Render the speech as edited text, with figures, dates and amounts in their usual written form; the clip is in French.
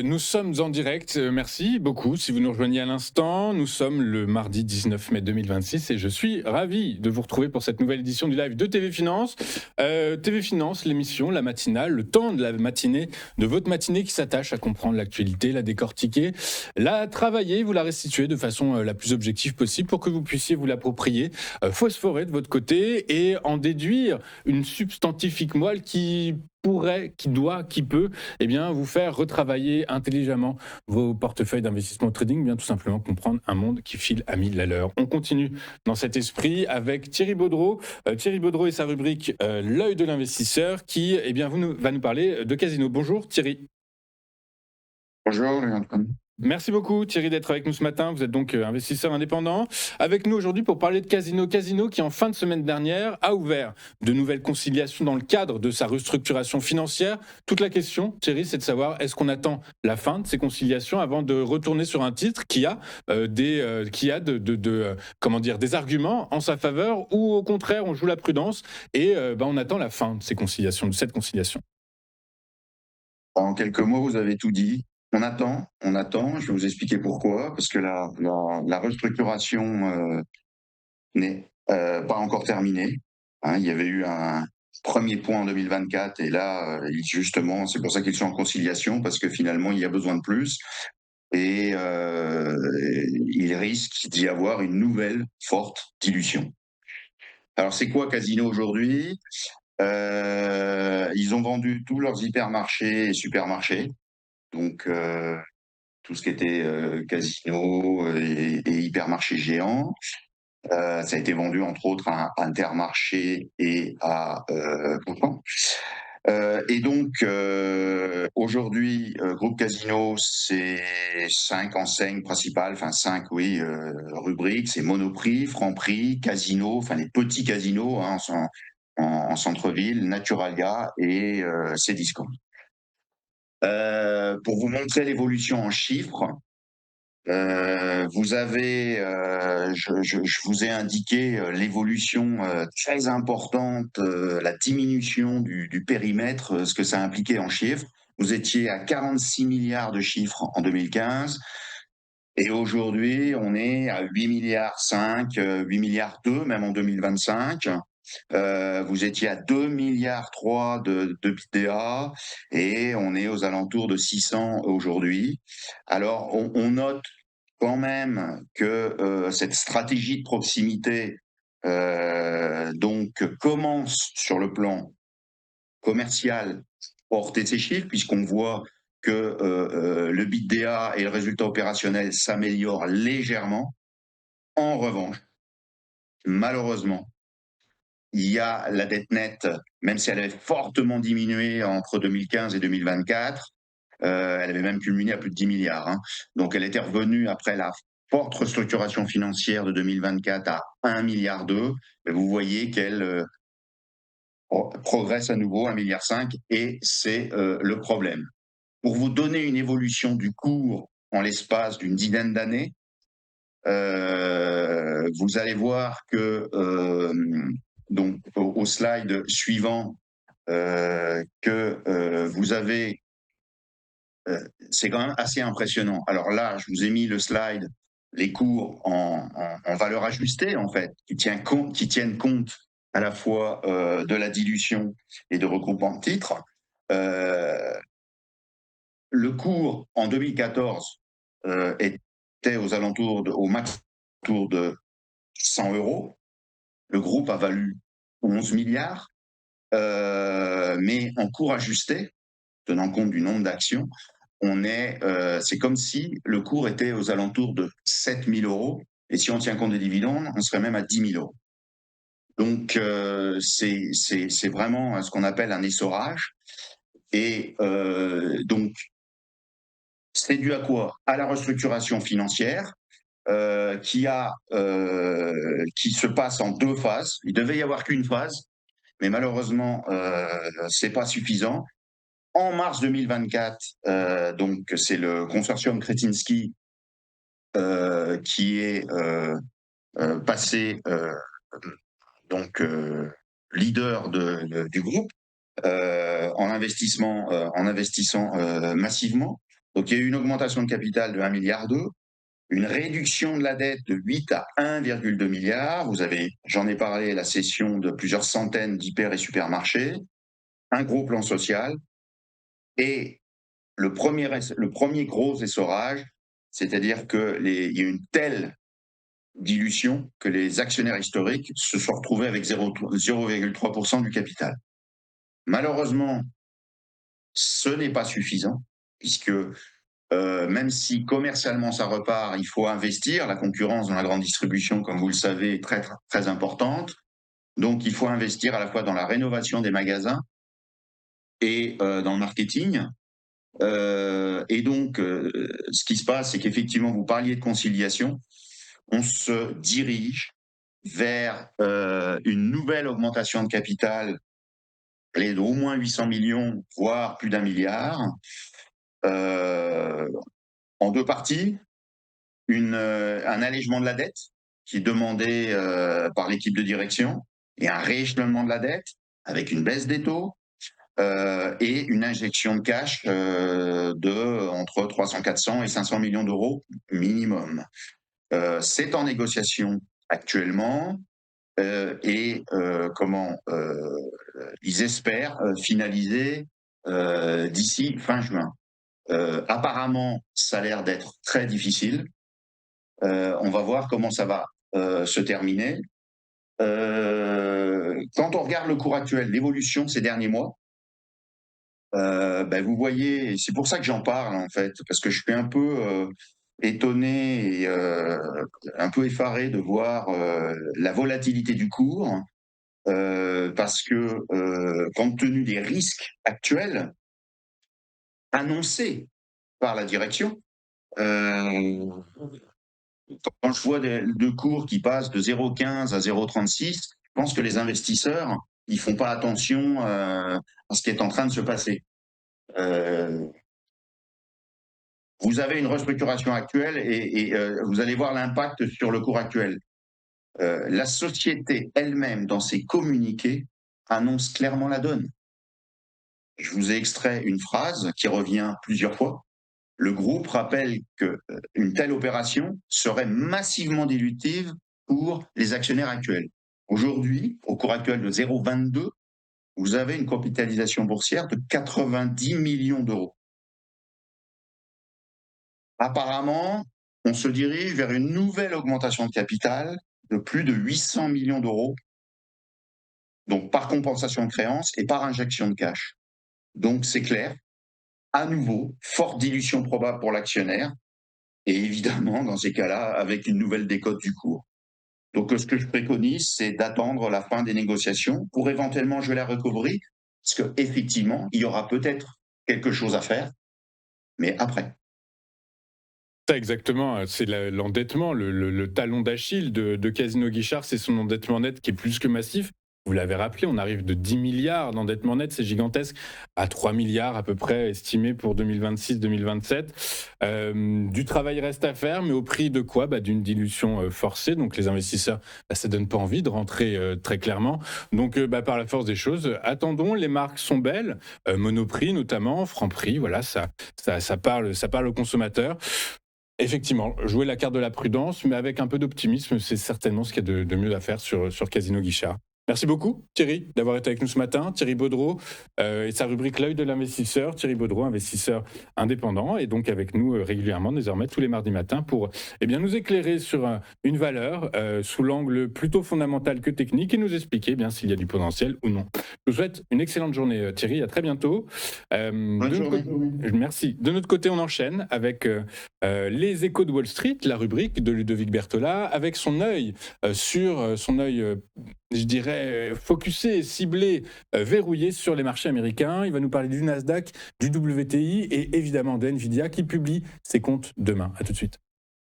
Nous sommes en direct, merci beaucoup si vous nous rejoignez à l'instant. Nous sommes le mardi 19 mai 2026 et je suis ravi de vous retrouver pour cette nouvelle édition du live de TV Finance. TV Finance, l'émission, la matinale, le temps de la matinée, de votre matinée qui s'attache à comprendre l'actualité, la décortiquer, la travailler, vous la restituer de façon la plus objective possible pour que vous puissiez vous l'approprier, phosphorer de votre côté et en déduire une substantifique moelle qui pourrait, qui doit, qui peut, eh bien, vous faire retravailler intelligemment vos portefeuilles d'investissement au trading, bien tout simplement comprendre un monde qui file à 1000 à l'heure. On continue dans cet esprit avec Thierry Baudreau. Thierry Baudreau et sa rubrique L'œil de l'investisseur qui, eh bien, va nous parler de casino. Bonjour Thierry. Bonjour, Léon. Merci beaucoup Thierry d'être avec nous ce matin. Vous êtes donc investisseur indépendant. Avec nous aujourd'hui pour parler de Casino. Casino qui en fin de semaine dernière a ouvert de nouvelles conciliations dans le cadre de sa restructuration financière. Toute la question, Thierry, c'est de savoir est-ce qu'on attend la fin de ces conciliations avant de retourner sur un titre qui a des arguments en sa faveur ou au contraire on joue la prudence et on attend la fin de ces conciliations, de cette conciliation. En quelques mots, vous avez tout dit. On attend, je vais vous expliquer pourquoi, parce que la restructuration n'est pas encore terminée. Il y avait eu un premier point en 2024 et là, justement, c'est pour ça qu'ils sont en conciliation, parce que finalement, il y a besoin de plus et il risque d'y avoir une nouvelle forte dilution. Alors, c'est quoi Casino aujourd'hui ? Ils ont vendu tous leurs hypermarchés et supermarchés, donc tout ce qui était casino et hypermarchés géants. Ça a été vendu entre autres à Intermarché et à Auchan. Et donc aujourd'hui, Groupe Casino, c'est 5 enseignes principales, enfin 5 rubriques, c'est Monoprix, Franprix, Casino, enfin les petits casinos en centre-ville, Naturalia et Cdiscount. Pour vous montrer l'évolution en chiffres, vous avez, je vous ai indiqué l'évolution très importante, la diminution du périmètre, ce que ça impliquait en chiffres. Vous étiez à 46 milliards de chiffres en 2015 et aujourd'hui on est à 8 milliards 5, 8 milliards 2 même en 2025. Vous étiez à 2 milliards 3 de BITDA et on est aux alentours de 600 aujourd'hui. Alors on note quand même que cette stratégie de proximité donc commence sur le plan commercial porter ses chiffres, puisqu'on voit que le BITDA et le résultat opérationnel s'améliorent légèrement. En revanche, malheureusement, il y a la dette nette, même si elle avait fortement diminué entre 2015 et 2024, elle avait même culminé à plus de 10 milliards. Donc elle était revenue après la forte restructuration financière de 2024 à 1,2 milliard. Vous voyez qu'elle progresse à nouveau, 1,5 milliard, et c'est le problème. Pour vous donner une évolution du cours en l'espace d'une dizaine d'années, vous allez voir que donc au slide suivant que vous avez, c'est quand même assez impressionnant. Alors là, je vous ai mis le slide, les cours en valeur ajustée en fait, qui tiennent compte à la fois de la dilution et de regroupement de titres. Le cours en 2014 était aux alentours au max autour de 100 euros. Le groupe a valu 11 milliards, mais en cours ajusté, tenant compte du nombre d'actions, c'est comme si le cours était aux alentours de 7 000 euros, et si on tient compte des dividendes, on serait même à 10 000 euros. Donc c'est vraiment ce qu'on appelle un essorage, et donc c'est dû à quoi ? À la restructuration financière, qui se passe en 2 phases. Il devait y avoir qu'une phase, mais malheureusement, c'est pas suffisant. En mars 2024, donc c'est le consortium Kretinsky qui est passé donc leader du groupe. en investissant massivement. Donc il y a eu une augmentation de capital de 1,2 milliard, une réduction de la dette de 8 à 1,2 milliard. J'en ai parlé, la cession de plusieurs centaines d'hyper et supermarchés, un gros plan social et le premier gros essorage, c'est-à-dire qu'il y a une telle dilution que les actionnaires historiques se sont retrouvés avec 0,3% du capital. Malheureusement, ce n'est pas suffisant, puisque même si commercialement ça repart, il faut investir. La concurrence dans la grande distribution, comme vous le savez, est très, très importante. Donc, il faut investir à la fois dans la rénovation des magasins et dans le marketing. Et donc, ce qui se passe, c'est qu'effectivement, vous parliez de conciliation. On se dirige vers une nouvelle augmentation de capital d'au moins 800 millions, voire plus d'1 milliard, en deux parties. Un allègement de la dette qui est demandé par l'équipe de direction et un rééchelonnement de la dette avec une baisse des taux et une injection de cash de entre 300, 400 et 500 millions d'euros minimum. C'est en négociation actuellement et ils espèrent finaliser d'ici fin juin. Apparemment, ça a l'air d'être très difficile. On va voir comment ça va se terminer. Quand on regarde le cours actuel, l'évolution de ces derniers mois, vous voyez, c'est pour ça que j'en parle en fait, parce que je suis un peu étonné et un peu effaré de voir la volatilité du cours, parce que compte tenu des risques actuels annoncés par la direction, quand je vois deux cours qui passent de 0,15 à 0,36, je pense que les investisseurs, ils font pas attention à ce qui est en train de se passer. Vous avez une restructuration actuelle et vous allez voir l'impact sur le cours actuel. La société elle-même, dans ses communiqués, annonce clairement la donne. Je vous ai extrait une phrase qui revient plusieurs fois. Le groupe rappelle qu'une telle opération serait massivement dilutive pour les actionnaires actuels. Aujourd'hui, au cours actuel de 0,22, vous avez une capitalisation boursière de 90 millions d'euros. Apparemment, on se dirige vers une nouvelle augmentation de capital de plus de 800 millions d'euros, donc par compensation de créances et par injection de cash. Donc c'est clair, à nouveau, forte dilution probable pour l'actionnaire, et évidemment, dans ces cas-là, avec une nouvelle décote du cours. Donc ce que je préconise, c'est d'attendre la fin des négociations pour éventuellement jouer la recovery, parce qu'effectivement, il y aura peut-être quelque chose à faire, mais après. Ça, exactement, c'est l'endettement, le talon d'Achille de Casino Guichard, c'est son endettement net qui est plus que massif. Vous l'avez rappelé, on arrive de 10 milliards d'endettement net, c'est gigantesque, à 3 milliards à peu près estimés pour 2026-2027. Du travail reste à faire, mais au prix de quoi? D'une dilution forcée. Donc les investisseurs, ça donne pas envie de rentrer très clairement. Donc par la force des choses, attendons, les marques sont belles, Monoprix notamment, Franprix, voilà, ça parle aux consommateurs. Effectivement, jouer la carte de la prudence, mais avec un peu d'optimisme, c'est certainement ce qu'il y a de mieux à faire sur Casino Guichard. Merci beaucoup Thierry d'avoir été avec nous ce matin. Thierry Baudreau et sa rubrique L'œil de l'investisseur. Thierry Baudreau, investisseur indépendant, et donc avec nous régulièrement désormais tous les mardis matins pour nous éclairer sur une valeur sous l'angle plutôt fondamental que technique et nous expliquer s'il y a du potentiel ou non. Je vous souhaite une excellente journée Thierry, à très bientôt. Bonne journée. Merci. De notre côté, on enchaîne avec les échos de Wall Street, la rubrique de Ludovic Berthola, avec son œil je dirais, focusé, ciblé, verrouillé sur les marchés américains. Il va nous parler du Nasdaq, du WTI et évidemment de Nvidia qui publie ses comptes demain. À tout de suite.